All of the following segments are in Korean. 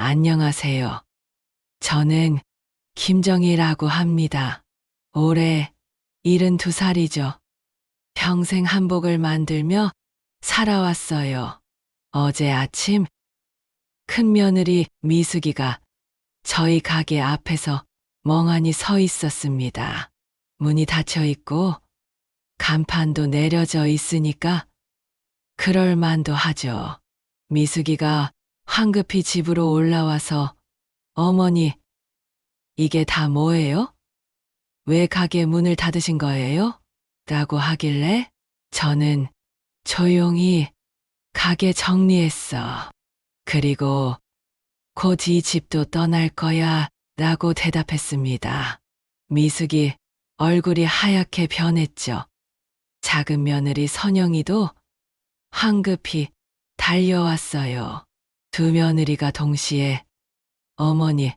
안녕하세요. 저는 김정희라고 합니다. 올해 72살이죠. 평생 한복을 만들며 살아왔어요. 어제 아침 큰며느리 미숙이가 저희 가게 앞에서 멍하니 서 있었습니다. 문이 닫혀 있고 간판도 내려져 있으니까 그럴 만도 하죠. 미숙이가 황급히 집으로 올라와서 어머니, 이게 다 뭐예요? 왜 가게 문을 닫으신 거예요? 라고 하길래 저는 조용히 가게 정리했어. 그리고 곧 이 집도 떠날 거야 라고 대답했습니다. 미숙이 얼굴이 하얗게 변했죠. 작은 며느리 선영이도 황급히 달려왔어요. 두 며느리가 동시에 어머니,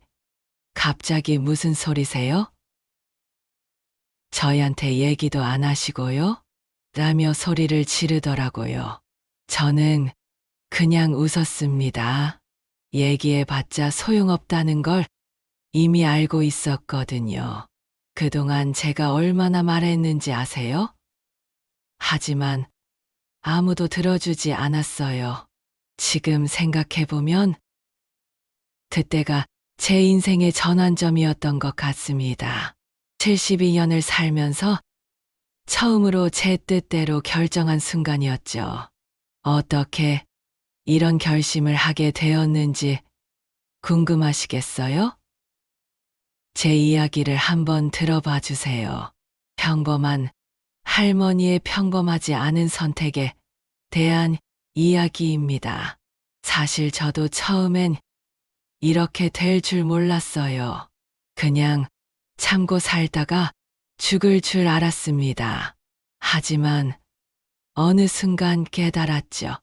갑자기 무슨 소리세요? 저희한테 얘기도 안 하시고요? 라며 소리를 지르더라고요. 저는 그냥 웃었습니다. 얘기해봤자 소용없다는 걸 이미 알고 있었거든요. 그동안 제가 얼마나 말했는지 아세요? 하지만 아무도 들어주지 않았어요. 지금 생각해보면 그때가 제 인생의 전환점이었던 것 같습니다. 72년을 살면서 처음으로 제 뜻대로 결정한 순간이었죠. 어떻게 이런 결심을 하게 되었는지 궁금하시겠어요? 제 이야기를 한번 들어봐 주세요. 평범한 할머니의 평범하지 않은 선택에 대한 이야기입니다. 사실 저도 처음엔 이렇게 될 줄 몰랐어요. 그냥 참고 살다가 죽을 줄 알았습니다. 하지만 어느 순간 깨달았죠.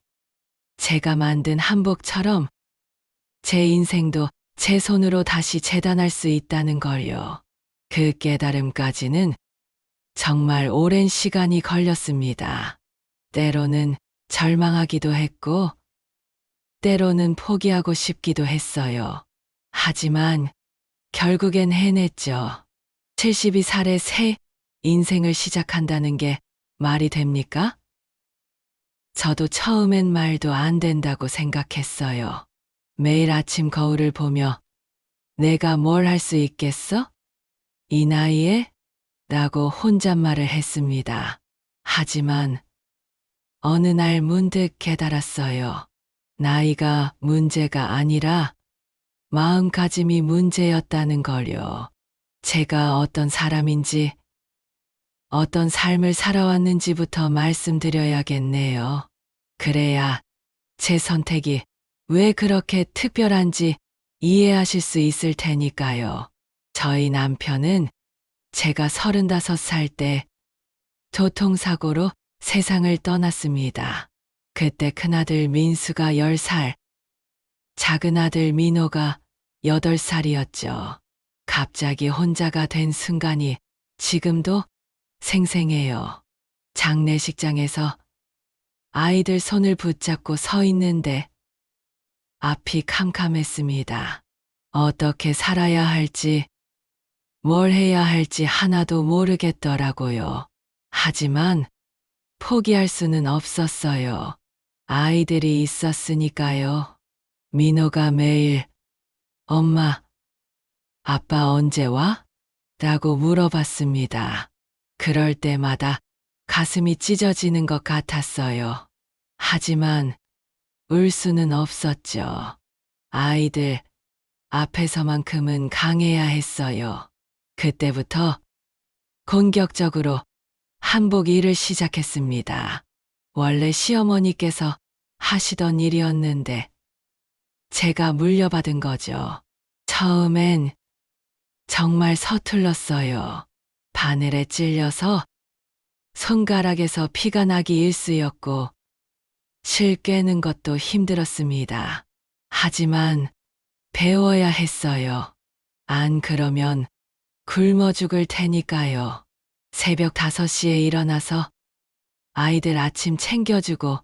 제가 만든 한복처럼 제 인생도 제 손으로 다시 재단할 수 있다는 걸요. 그 깨달음까지는 정말 오랜 시간이 걸렸습니다. 때로는 절망하기도 했고, 때로는 포기하고 싶기도 했어요. 하지만 결국엔 해냈죠. 72살에 새 인생을 시작한다는 게 말이 됩니까? 저도 처음엔 말도 안 된다고 생각했어요. 매일 아침 거울을 보며 내가 뭘 할 수 있겠어? 이 나이에? 라고 혼잣말을 했습니다. 하지만 어느 날 문득 깨달았어요. 나이가 문제가 아니라 마음가짐이 문제였다는 걸요. 제가 어떤 사람인지, 어떤 삶을 살아왔는지부터 말씀드려야겠네요. 그래야 제 선택이 왜 그렇게 특별한지 이해하실 수 있을 테니까요. 저희 남편은 제가 35살 때 교통사고로 세상을 떠났습니다. 그때 큰아들 민수가 10살, 작은 아들 민호가 8살이었죠. 갑자기 혼자가 된 순간이 지금도 생생해요. 장례식장에서 아이들 손을 붙잡고 서 있는데 앞이 캄캄했습니다. 어떻게 살아야 할지, 뭘 해야 할지 하나도 모르겠더라고요. 하지만 포기할 수는 없었어요. 아이들이 있었으니까요. 민호가 매일 엄마, 아빠 언제 와? 라고 물어봤습니다. 그럴 때마다 가슴이 찢어지는 것 같았어요. 하지만 울 수는 없었죠. 아이들 앞에서만큼은 강해야 했어요. 그때부터 본격적으로 한복 일을 시작했습니다. 원래 시어머니께서 하시던 일이었는데 제가 물려받은 거죠. 처음엔 정말 서툴렀어요. 바늘에 찔려서 손가락에서 피가 나기 일쑤였고 실 꿰는 것도 힘들었습니다. 하지만 배워야 했어요. 안 그러면 굶어 죽을 테니까요. 새벽 5시에 일어나서 아이들 아침 챙겨주고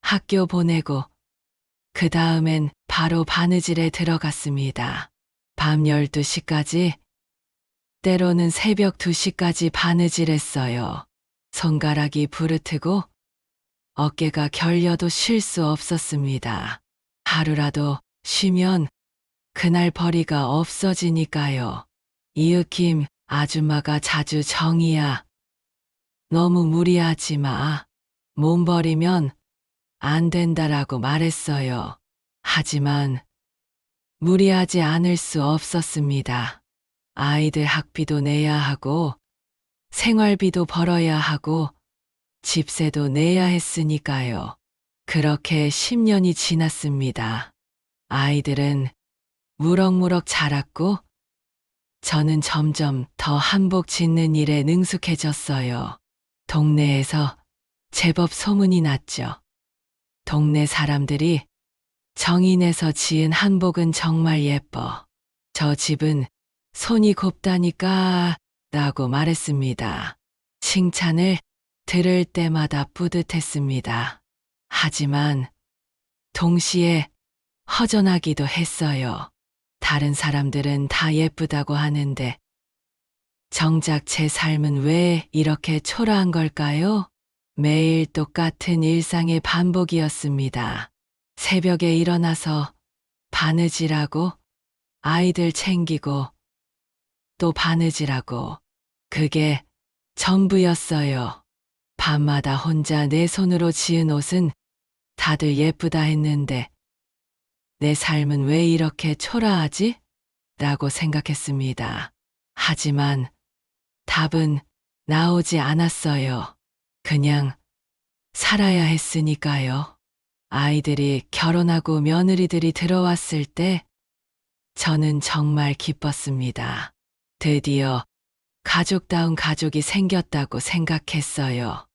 학교 보내고 그 다음엔 바로 바느질에 들어갔습니다. 밤 12시까지, 때로는 새벽 2시까지 바느질했어요. 손가락이 부르트고 어깨가 결려도 쉴 수 없었습니다. 하루라도 쉬면 그날 벌이가 없어지니까요. 이윽김 아줌마가 자주 정이야. 너무 무리하지 마. 몸 버리면 안 된다라고 말했어요. 하지만 무리하지 않을 수 없었습니다. 아이들 학비도 내야 하고 생활비도 벌어야 하고 집세도 내야 했으니까요. 그렇게 10년이 지났습니다. 아이들은 무럭무럭 자랐고 저는 점점 더 한복 짓는 일에 능숙해졌어요. 동네에서 제법 소문이 났죠. 동네 사람들이 정인에서 지은 한복은 정말 예뻐. 저 집은 손이 곱다니까 라고 말했습니다. 칭찬을 들을 때마다 뿌듯했습니다. 하지만 동시에 허전하기도 했어요. 다른 사람들은 다 예쁘다고 하는데 정작 제 삶은 왜 이렇게 초라한 걸까요? 매일 똑같은 일상의 반복이었습니다. 새벽에 일어나서 바느질하고 아이들 챙기고 또 바느질하고 그게 전부였어요. 밤마다 혼자 내 손으로 지은 옷은 다들 예쁘다 했는데 내 삶은 왜 이렇게 초라하지? 라고 생각했습니다. 하지만 답은 나오지 않았어요. 그냥 살아야 했으니까요. 아이들이 결혼하고 며느리들이 들어왔을 때 저는 정말 기뻤습니다. 드디어 가족다운 가족이 생겼다고 생각했어요.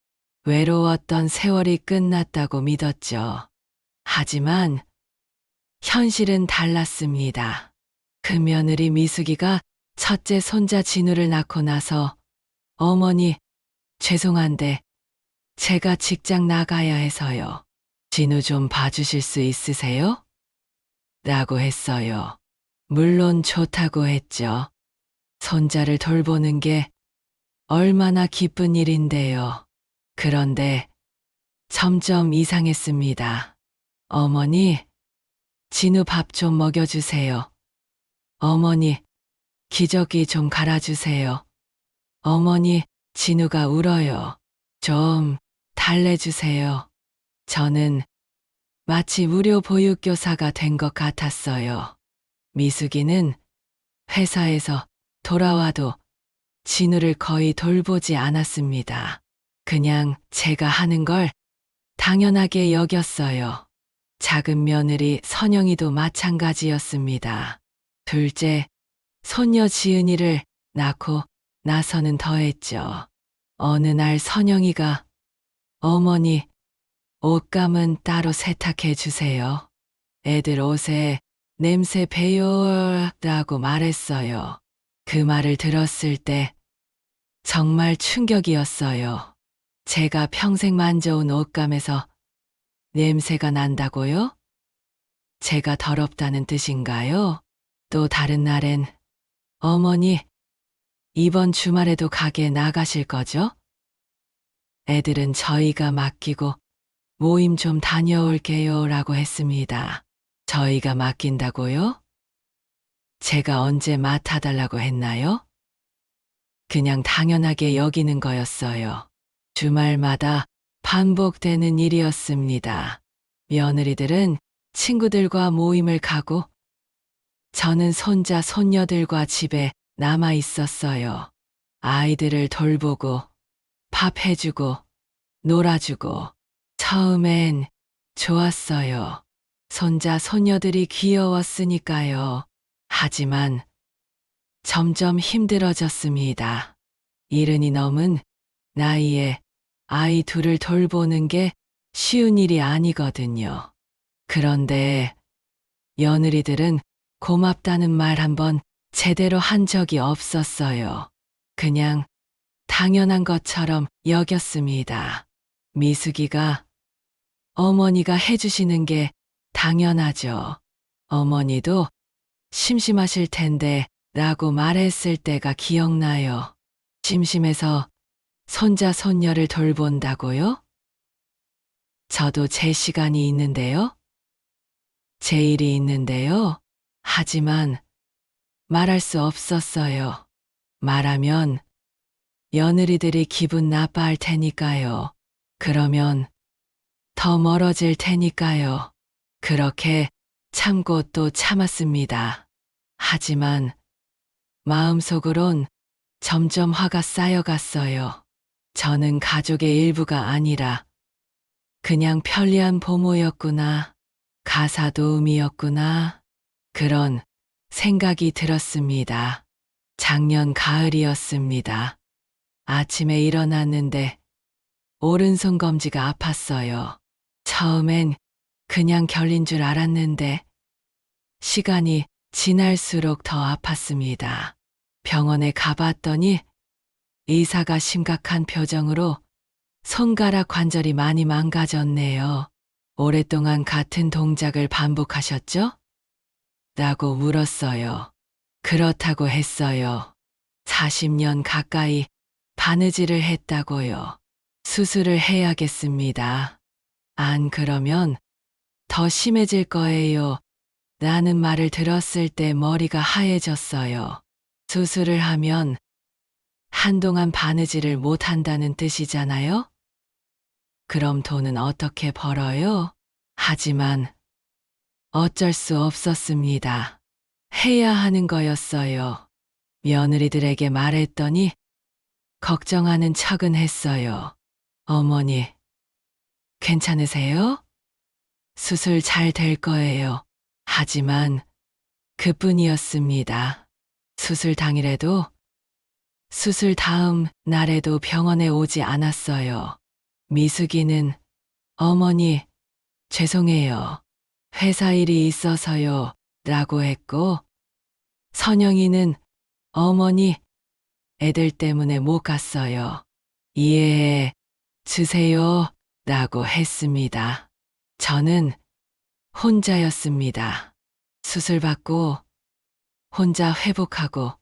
외로웠던 세월이 끝났다고 믿었죠. 하지만 현실은 달랐습니다. 그 며느리 미숙이가 첫째 손자 진우를 낳고 나서 어머니, 죄송한데 제가 직장 나가야 해서요. 진우 좀 봐주실 수 있으세요? 라고 했어요. 물론 좋다고 했죠. 손자를 돌보는 게 얼마나 기쁜 일인데요. 그런데 점점 이상했습니다. 어머니, 진우 밥 좀 먹여주세요. 어머니, 기저귀 좀 갈아주세요. 어머니, 진우가 울어요. 좀 달래주세요. 저는 마치 무료 보육교사가 된 것 같았어요. 미숙이는 회사에서 돌아와도 진우를 거의 돌보지 않았습니다. 그냥 제가 하는 걸 당연하게 여겼어요. 작은 며느리 선영이도 마찬가지였습니다. 둘째, 손녀 지은이를 낳고 나서는 더했죠. 어느 날 선영이가 어머니, 옷감은 따로 세탁해 주세요. 애들 옷에 냄새 배요 라고 말했어요. 그 말을 들었을 때 정말 충격이었어요. 제가 평생 만져온 옷감에서 냄새가 난다고요? 제가 더럽다는 뜻인가요? 또 다른 날엔 어머니, 이번 주말에도 가게 나가실 거죠? 애들은 저희가 맡기고 모임 좀 다녀올게요 라고 했습니다. 저희가 맡긴다고요? 제가 언제 맡아달라고 했나요? 그냥 당연하게 여기는 거였어요. 주말마다 반복되는 일이었습니다. 며느리들은 친구들과 모임을 가고 저는 손자, 손녀들과 집에 남아 있었어요. 아이들을 돌보고 밥 해주고 놀아주고 처음엔 좋았어요. 손자, 손녀들이 귀여웠으니까요. 하지만 점점 힘들어졌습니다. 70이 넘은 나이에 아이 둘을 돌보는 게 쉬운 일이 아니거든요. 그런데 며느리들은 고맙다는 말 한번 제대로 한 적이 없었어요. 그냥 당연한 것처럼 여겼습니다. 미숙이가 어머니가 해주시는 게 당연하죠. 어머니도 심심하실 텐데 라고 말했을 때가 기억나요. 심심해서 손자 손녀를 돌본다고요? 저도 제 시간이 있는데요. 제 일이 있는데요. 하지만 말할 수 없었어요. 말하면 며느리들이 기분 나빠할 테니까요. 그러면 더 멀어질 테니까요. 그렇게 참고 또 참았습니다. 하지만 마음속으론 점점 화가 쌓여갔어요. 저는 가족의 일부가 아니라 그냥 편리한 보모였구나. 가사도우미였구나. 그런 생각이 들었습니다. 작년 가을이었습니다. 아침에 일어났는데 오른손 검지가 아팠어요. 처음엔 그냥 결린 줄 알았는데 시간이 지날수록 더 아팠습니다. 병원에 가봤더니 의사가 심각한 표정으로 손가락 관절이 많이 망가졌네요. 오랫동안 같은 동작을 반복하셨죠? 라고 물었어요. 그렇다고 했어요. 40년 가까이 바느질을 했다고요. 수술을 해야겠습니다. 안 그러면 더 심해질 거예요. 라는 말을 들었을 때 머리가 하얘졌어요. 수술을 하면 한동안 바느질을 못 한다는 뜻이잖아요? 그럼 돈은 어떻게 벌어요? 하지만 어쩔 수 없었습니다. 해야 하는 거였어요. 며느리들에게 말했더니 걱정하는 척은 했어요. 어머니, 괜찮으세요? 수술 잘 될 거예요. 하지만 그뿐이었습니다. 수술 당일에도 수술 다음 날에도 병원에 오지 않았어요. 미숙이는 어머니, 죄송해요. 회사 일이 있어서요. 라고 했고, 선영이는 어머니, 애들 때문에 못 갔어요. 이해해 주세요. 라고 했습니다. 저는 혼자였습니다. 수술받고, 혼자 회복하고,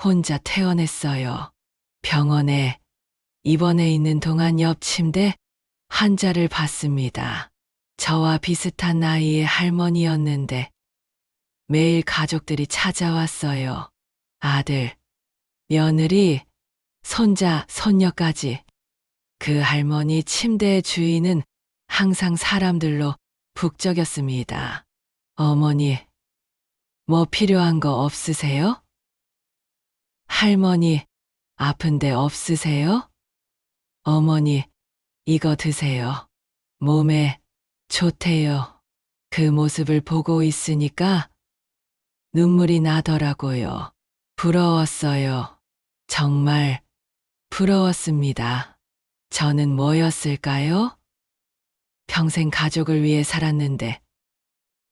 혼자 퇴원했어요. 병원에 입원해 있는 동안 옆 침대 환자를 봤습니다. 저와 비슷한 나이의 할머니였는데 매일 가족들이 찾아왔어요. 아들, 며느리, 손자, 손녀까지. 그 할머니 침대의 주인은 항상 사람들로 북적였습니다. 어머니, 뭐 필요한 거 없으세요? 할머니, 아픈데 없으세요? 어머니, 이거 드세요. 몸에 좋대요. 그 모습을 보고 있으니까 눈물이 나더라고요. 부러웠어요. 정말 부러웠습니다. 저는 뭐였을까요? 평생 가족을 위해 살았는데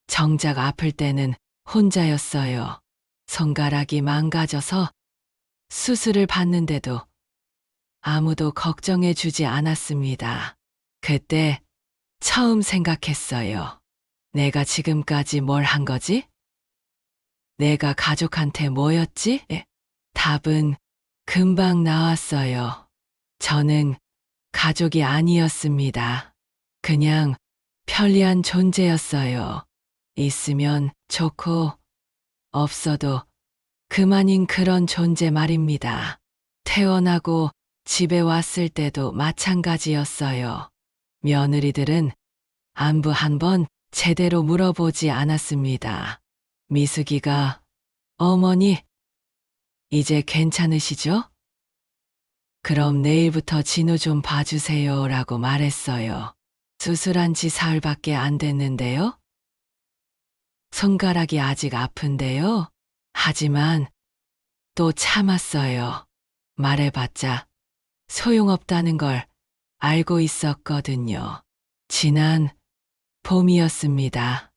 정작 아플 때는 혼자였어요. 손가락이 망가져서 수술을 받는데도 아무도 걱정해 주지 않았습니다. 그때 처음 생각했어요. 내가 지금까지 뭘 한 거지? 내가 가족한테 뭐였지? 답은 금방 나왔어요. 저는 가족이 아니었습니다. 그냥 편리한 존재였어요. 있으면 좋고 없어도 그만인 그런 존재 말입니다. 퇴원하고 집에 왔을 때도 마찬가지였어요. 며느리들은 안부 한 번 제대로 물어보지 않았습니다. 미숙이가 어머니, 이제 괜찮으시죠? 그럼 내일부터 진우 좀 봐주세요 라고 말했어요. 수술한 지 사흘밖에 안 됐는데요. 손가락이 아직 아픈데요. 하지만 또 참았어요. 말해봤자 소용없다는 걸 알고 있었거든요. 지난 봄이었습니다.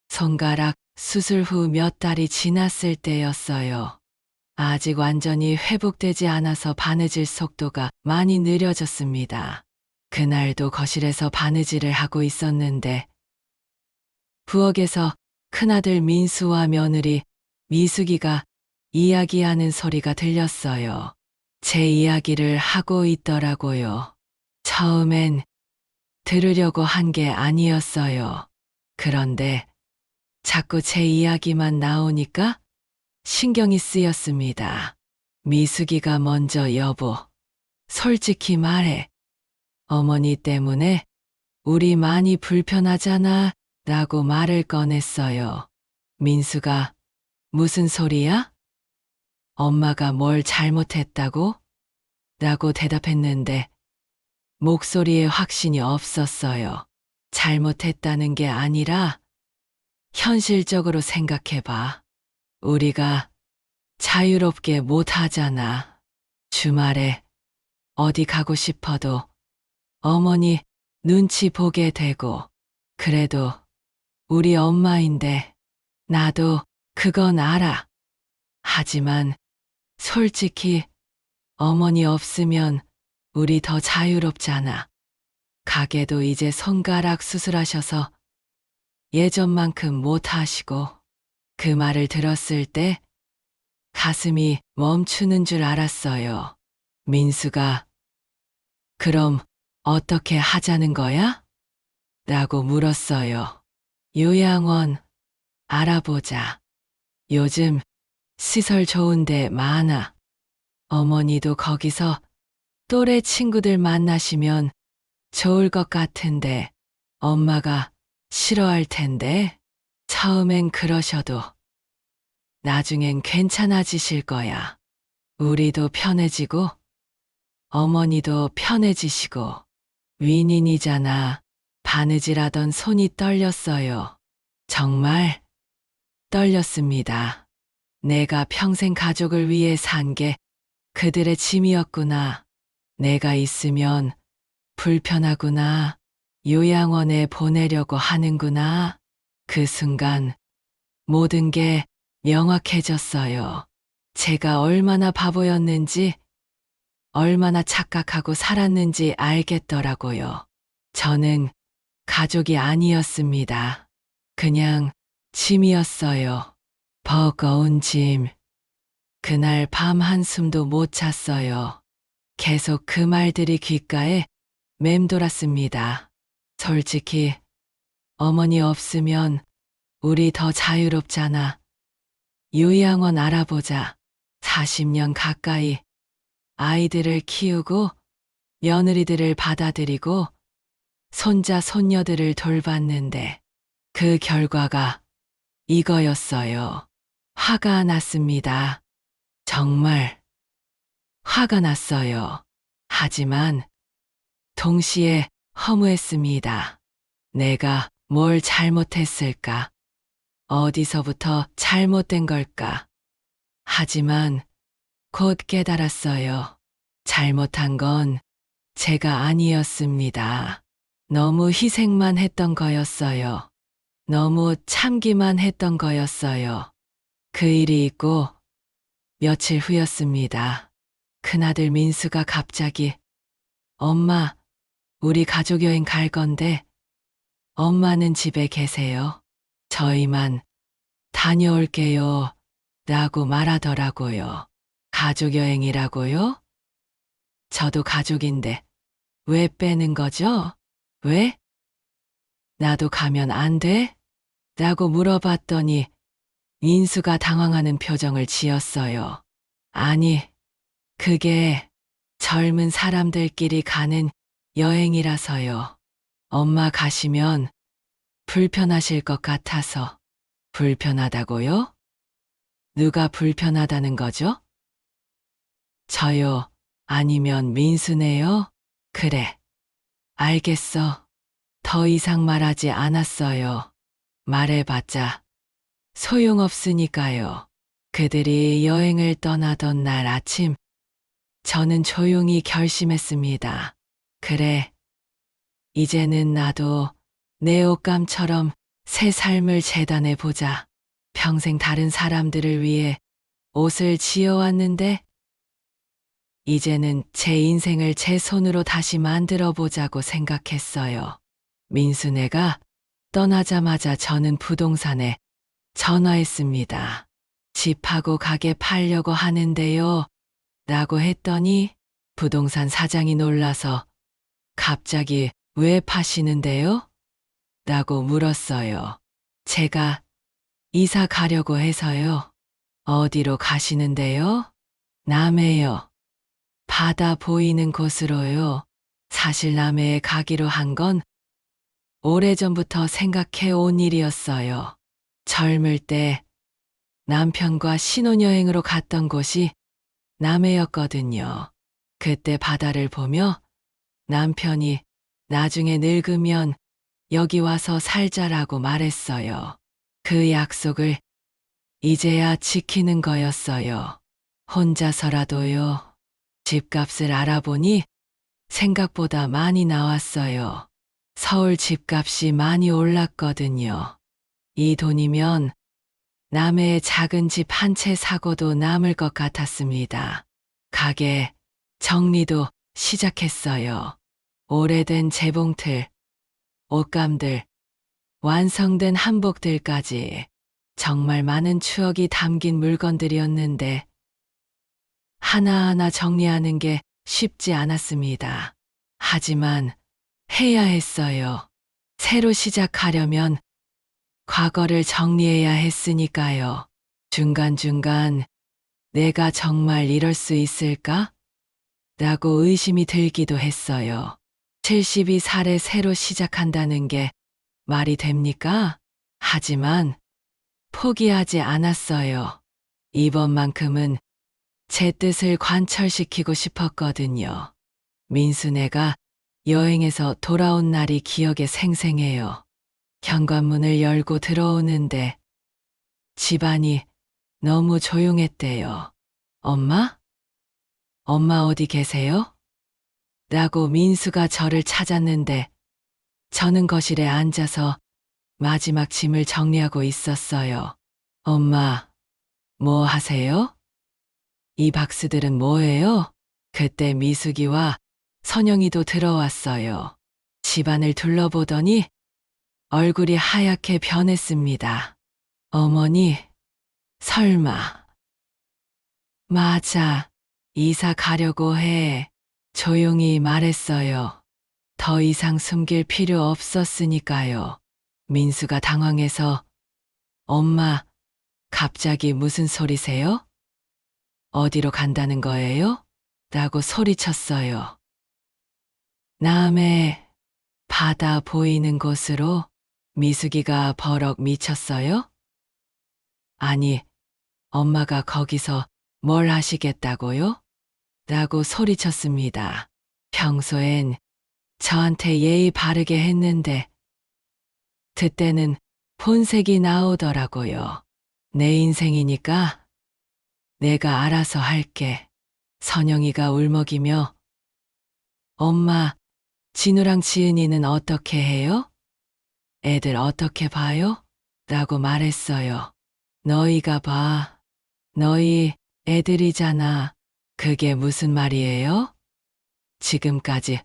손가락 수술 후 몇 달이 지났을 때였어요. 아직 완전히 회복되지 않아서 바느질 속도가 많이 느려졌습니다. 그날도 거실에서 바느질을 하고 있었는데 부엌에서 큰아들 민수와 며느리 미숙이가 이야기하는 소리가 들렸어요. 제 이야기를 하고 있더라고요. 처음엔 들으려고 한 게 아니었어요. 그런데 자꾸 제 이야기만 나오니까 신경이 쓰였습니다. 미숙이가 먼저 여보, 솔직히 말해. 어머니 때문에 우리 많이 불편하잖아 라고 말을 꺼냈어요. 민수가 무슨 소리야? 엄마가 뭘 잘못했다고? 라고 대답했는데 목소리에 확신이 없었어요. 잘못했다는 게 아니라 현실적으로 생각해봐. 우리가 자유롭게 못 하잖아. 주말에 어디 가고 싶어도 어머니 눈치 보게 되고, 그래도 우리 엄마인데 나도 그건 알아. 하지만 솔직히 어머니 없으면 우리 더 자유롭잖아. 가게도 이제 손가락 수술하셔서 예전만큼 못 하시고. 그 말을 들었을 때 가슴이 멈추는 줄 알았어요. 민수가 그럼 어떻게 하자는 거야? 라고 물었어요. 요양원 알아보자. 요즘 시설 좋은 데 많아. 어머니도 거기서 또래 친구들 만나시면 좋을 것 같은데 엄마가 싫어할 텐데. 처음엔 그러셔도 나중엔 괜찮아지실 거야. 우리도 편해지고 어머니도 편해지시고. 윈윈이잖아. 바느질하던 손이 떨렸어요. 정말 떨렸습니다. 내가 평생 가족을 위해 산 게 그들의 짐이었구나. 내가 있으면 불편하구나. 요양원에 보내려고 하는구나. 그 순간 모든 게 명확해졌어요. 제가 얼마나 바보였는지, 얼마나 착각하고 살았는지 알겠더라고요. 저는 가족이 아니었습니다. 그냥 짐이었어요. 버거운 짐. 그날 밤 한숨도 못 잤어요. 계속 그 말들이 귓가에 맴돌았습니다. 솔직히 어머니 없으면 우리 더 자유롭잖아. 요양원 알아보자. 40년 가까이 아이들을 키우고 며느리들을 받아들이고 손자 손녀들을 돌봤는데 그 결과가 이거였어요. 화가 났습니다. 정말 화가 났어요. 하지만 동시에 허무했습니다. 내가 뭘 잘못했을까? 어디서부터 잘못된 걸까? 하지만 곧 깨달았어요. 잘못한 건 제가 아니었습니다. 너무 희생만 했던 거였어요. 너무 참기만 했던 거였어요. 그 일이 있고 며칠 후였습니다. 큰아들 민수가 갑자기 엄마, 우리 가족여행 갈 건데 엄마는 집에 계세요. 저희만 다녀올게요. 라고 말하더라고요. 가족여행이라고요? 저도 가족인데 왜 빼는 거죠? 왜? 나도 가면 안 돼? 라고 물어봤더니 민수가 당황하는 표정을 지었어요. 아니, 그게 젊은 사람들끼리 가는 여행이라서요. 엄마 가시면 불편하실 것 같아서. 불편하다고요? 누가 불편하다는 거죠? 저요? 아니면 민수네요? 그래. 알겠어. 더 이상 말하지 않았어요. 말해봤자 소용없으니까요. 그들이 여행을 떠나던 날 아침, 저는 조용히 결심했습니다. 그래. 이제는 나도 내 옷감처럼 새 삶을 재단해 보자. 평생 다른 사람들을 위해 옷을 지어왔는데 이제는 제 인생을 제 손으로 다시 만들어 보자고 생각했어요. 민수네가 떠나자마자 저는 부동산에 전화했습니다. 집하고 가게 팔려고 하는데요. 라고 했더니 부동산 사장이 놀라서 갑자기 왜 파시는데요? 라고 물었어요. 제가 이사 가려고 해서요. 어디로 가시는데요? 남해요. 바다 보이는 곳으로요. 사실 남해에 가기로 한 건 오래전부터 생각해 온 일이었어요. 젊을 때 남편과 신혼여행으로 갔던 곳이 남해였거든요. 그때 바다를 보며 남편이 나중에 늙으면 여기 와서 살자라고 말했어요. 그 약속을 이제야 지키는 거였어요. 혼자서라도요. 집값을 알아보니 생각보다 많이 나왔어요. 서울 집값이 많이 올랐거든요. 이 돈이면 남해에 작은 집 한 채 사고도 남을 것 같았습니다. 가게 정리도 시작했어요. 오래된 재봉틀, 옷감들, 완성된 한복들까지 정말 많은 추억이 담긴 물건들이었는데 하나하나 정리하는 게 쉽지 않았습니다. 하지만 해야 했어요. 새로 시작하려면 과거를 정리해야 했으니까요. 중간중간 내가 정말 이럴 수 있을까? 라고 의심이 들기도 했어요. 72살에 새로 시작한다는 게 말이 됩니까? 하지만 포기하지 않았어요. 이번만큼은 제 뜻을 관철시키고 싶었거든요. 민수네가 여행에서 돌아온 날이 기억에 생생해요. 현관문을 열고 들어오는데 집안이 너무 조용했대요. 엄마? 엄마 어디 계세요? 라고 민수가 저를 찾았는데 저는 거실에 앉아서 마지막 짐을 정리하고 있었어요. 엄마, 뭐 하세요? 이 박스들은 뭐예요? 그때 미숙이와 선영이도 들어왔어요. 집안을 둘러보더니 얼굴이 하얗게 변했습니다. 어머니, 설마. 맞아, 이사 가려고 해. 조용히 말했어요. 더 이상 숨길 필요 없었으니까요. 민수가 당황해서 엄마, 갑자기 무슨 소리세요? 어디로 간다는 거예요? 라고 소리쳤어요. 남해 바다 보이는 곳으로. 미숙이가 버럭 미쳤어요? 아니, 엄마가 거기서 뭘 하시겠다고요? 라고 소리쳤습니다. 평소엔 저한테 예의 바르게 했는데 그때는 본색이 나오더라고요. 내 인생이니까 내가 알아서 할게. 선영이가 울먹이며 엄마, 진우랑 지은이는 어떻게 해요? 애들 어떻게 봐요? 라고 말했어요. 너희가 봐. 너희 애들이잖아. 그게 무슨 말이에요? 지금까지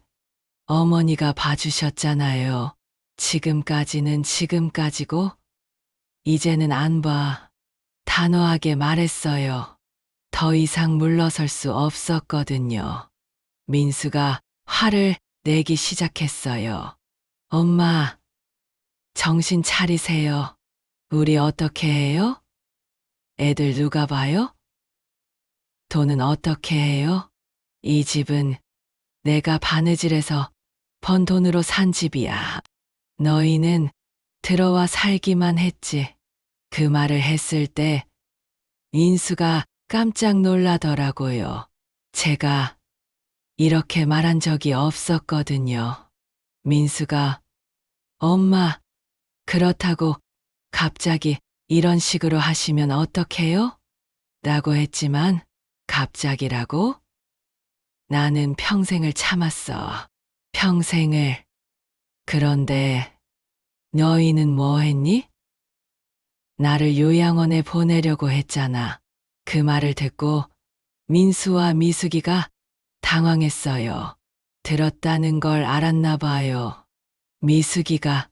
어머니가 봐주셨잖아요. 지금까지는 지금까지고 이제는 안 봐. 단호하게 말했어요. 더 이상 물러설 수 없었거든요. 민수가 화를 내기 시작했어요. 엄마, 정신 차리세요. 우리 어떻게 해요? 애들 누가 봐요? 돈은 어떻게 해요? 이 집은 내가 바느질해서 번 돈으로 산 집이야. 너희는 들어와 살기만 했지. 그 말을 했을 때 인수가 깜짝 놀라더라고요. 제가 이렇게 말한 적이 없었거든요. 민수가 엄마, 그렇다고 갑자기 이런 식으로 하시면 어떡해요? 라고 했지만 갑자기라고? 나는 평생을 참았어. 평생을. 그런데 너희는 뭐 했니? 나를 요양원에 보내려고 했잖아. 그 말을 듣고 민수와 미숙이가 당황했어요. 들었다는 걸 알았나 봐요. 미숙이가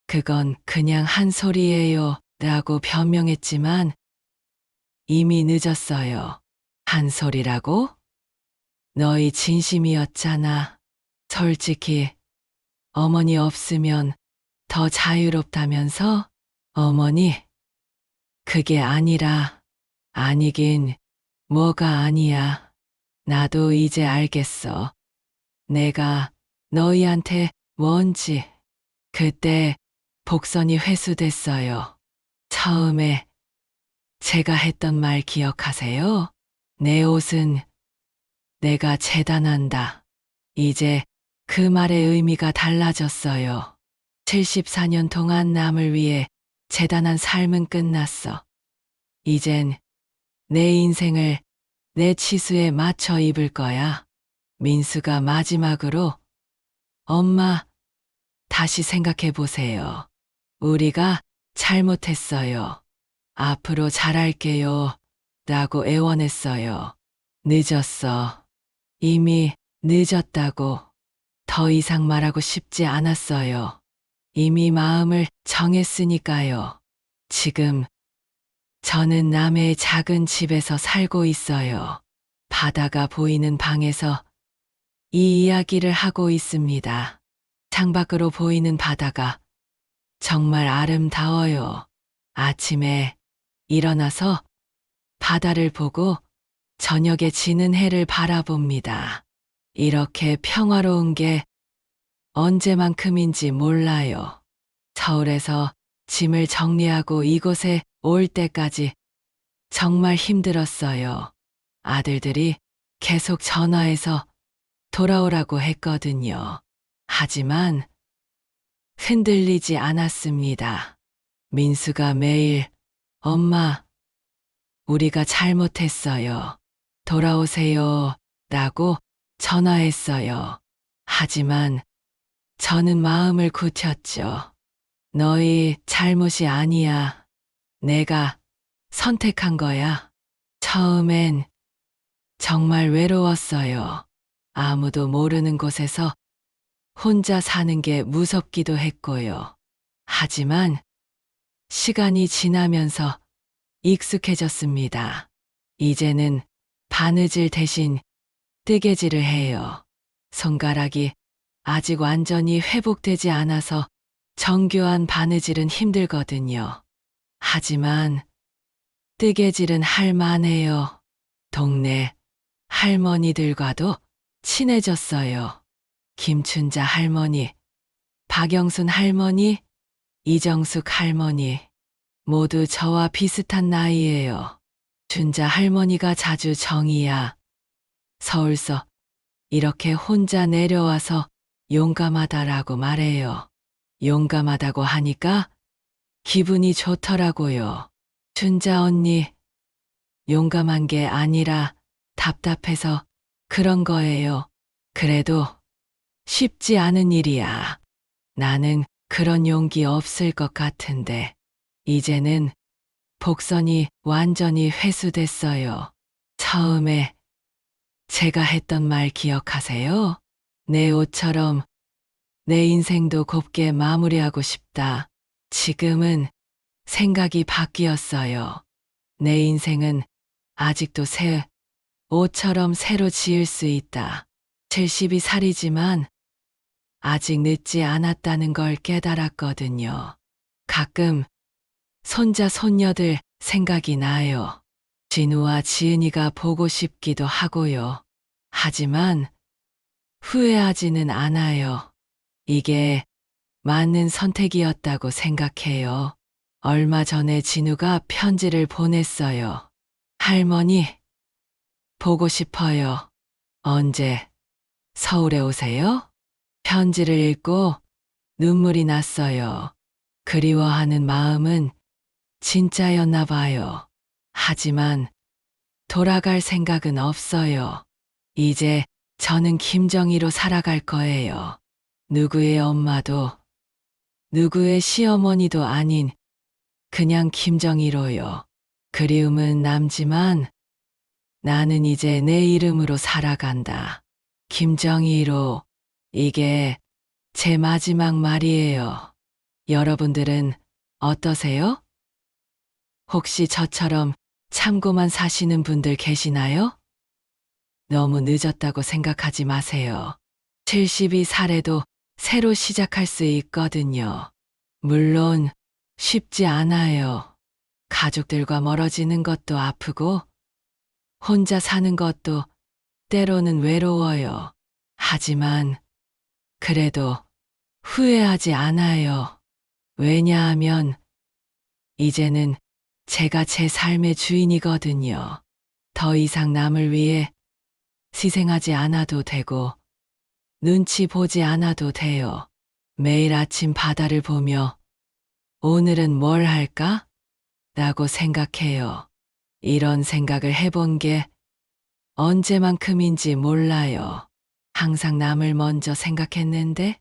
그건 그냥 한 소리예요. 라고 변명했지만 이미 늦었어요. 한 소리라고? 너희 진심이었잖아. 솔직히 어머니 없으면 더 자유롭다면서? 어머니, 그게 아니라, 아니긴 뭐가 아니야. 나도 이제 알겠어. 내가 너희한테 뭔지. 그때 복선이 회수됐어요. 처음에 제가 했던 말 기억하세요? 내 옷은 내가 재단한다. 이제 그 말의 의미가 달라졌어요. 74년 동안 남을 위해 재단한 삶은 끝났어. 이젠 내 인생을 내 치수에 맞춰 입을 거야. 민수가 마지막으로 엄마, 다시 생각해 보세요. 우리가 잘못했어요. 앞으로 잘할게요. 라고 애원했어요. 늦었어. 이미 늦었다고. 더 이상 말하고 싶지 않았어요. 이미 마음을 정했으니까요. 지금 저는 남해의 작은 집에서 살고 있어요. 바다가 보이는 방에서 이 이야기를 하고 있습니다. 창밖으로 보이는 바다가 정말 아름다워요. 아침에 일어나서 바다를 보고 저녁에 지는 해를 바라봅니다. 이렇게 평화로운 게 언제만큼인지 몰라요. 서울에서 짐을 정리하고 이곳에 올 때까지 정말 힘들었어요. 아들들이 계속 전화해서 돌아오라고 했거든요. 하지만 흔들리지 않았습니다. 민수가 매일 엄마, 우리가 잘못했어요. 돌아오세요. 라고 전화했어요. 하지만 저는 마음을 굳혔죠. 너희 잘못이 아니야. 내가 선택한 거야. 처음엔 정말 외로웠어요. 아무도 모르는 곳에서 혼자 사는 게 무섭기도 했고요. 하지만 시간이 지나면서 익숙해졌습니다. 이제는 바느질 대신 뜨개질을 해요. 손가락이 아직 완전히 회복되지 않아서 정교한 바느질은 힘들거든요. 하지만 뜨개질은 할만해요. 동네 할머니들과도 친해졌어요. 김춘자 할머니, 박영순 할머니, 이정숙 할머니, 모두 저와 비슷한 나이예요. 춘자 할머니가 자주 정이야. 서울서 이렇게 혼자 내려와서 용감하다라고 말해요. 용감하다고 하니까 기분이 좋더라고요. 춘자 언니, 용감한 게 아니라 답답해서 그런 거예요. 그래도 쉽지 않은 일이야. 나는 그런 용기 없을 것 같은데. 이제는 복선이 완전히 회수됐어요. 처음에 제가 했던 말 기억하세요? 내 옷처럼 내 인생도 곱게 마무리하고 싶다. 지금은 생각이 바뀌었어요. 내 인생은 아직도 새 옷처럼 새로 지을 수 있다. 72살이지만 아직 늦지 않았다는 걸 깨달았거든요. 가끔 손자 손녀들 생각이 나요. 진우와 지은이가 보고 싶기도 하고요. 하지만 후회하지는 않아요. 이게 맞는 선택이었다고 생각해요. 얼마 전에 진우가 편지를 보냈어요. 할머니, 보고 싶어요. 언제 서울에 오세요? 편지를 읽고 눈물이 났어요. 그리워하는 마음은 진짜였나 봐요. 하지만 돌아갈 생각은 없어요. 이제 저는 김정희로 살아갈 거예요. 누구의 엄마도 누구의 시어머니도 아닌 그냥 김정희로요. 그리움은 남지만 나는 이제 내 이름으로 살아간다. 김정희로. 이게 제 마지막 말이에요. 여러분들은 어떠세요? 혹시 저처럼 참고만 사시는 분들 계시나요? 너무 늦었다고 생각하지 마세요. 72살에도 새로 시작할 수 있거든요. 물론 쉽지 않아요. 가족들과 멀어지는 것도 아프고 혼자 사는 것도 때로는 외로워요. 하지만 그래도 후회하지 않아요. 왜냐하면 이제는 제가 제 삶의 주인이거든요. 더 이상 남을 위해 희생하지 않아도 되고 눈치 보지 않아도 돼요. 매일 아침 바다를 보며 오늘은 뭘 할까? 라고 생각해요. 이런 생각을 해본 게 언제만큼인지 몰라요. 항상 남을 먼저 생각했는데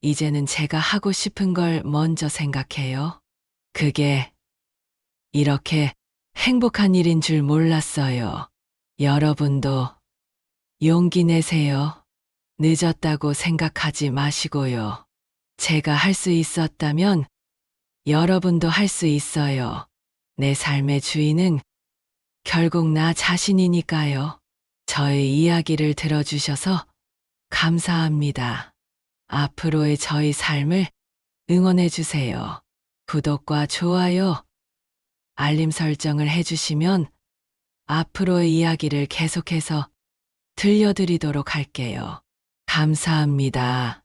이제는 제가 하고 싶은 걸 먼저 생각해요. 그게 이렇게 행복한 일인 줄 몰랐어요. 여러분도 용기 내세요. 늦었다고 생각하지 마시고요. 제가 할 수 있었다면 여러분도 할 수 있어요. 내 삶의 주인은 결국 나 자신이니까요. 저의 이야기를 들어주셔서 감사합니다. 앞으로의 저희 삶을 응원해 주세요. 구독과 좋아요, 알림 설정을 해주시면 앞으로의 이야기를 계속해서 들려드리도록 할게요. 감사합니다.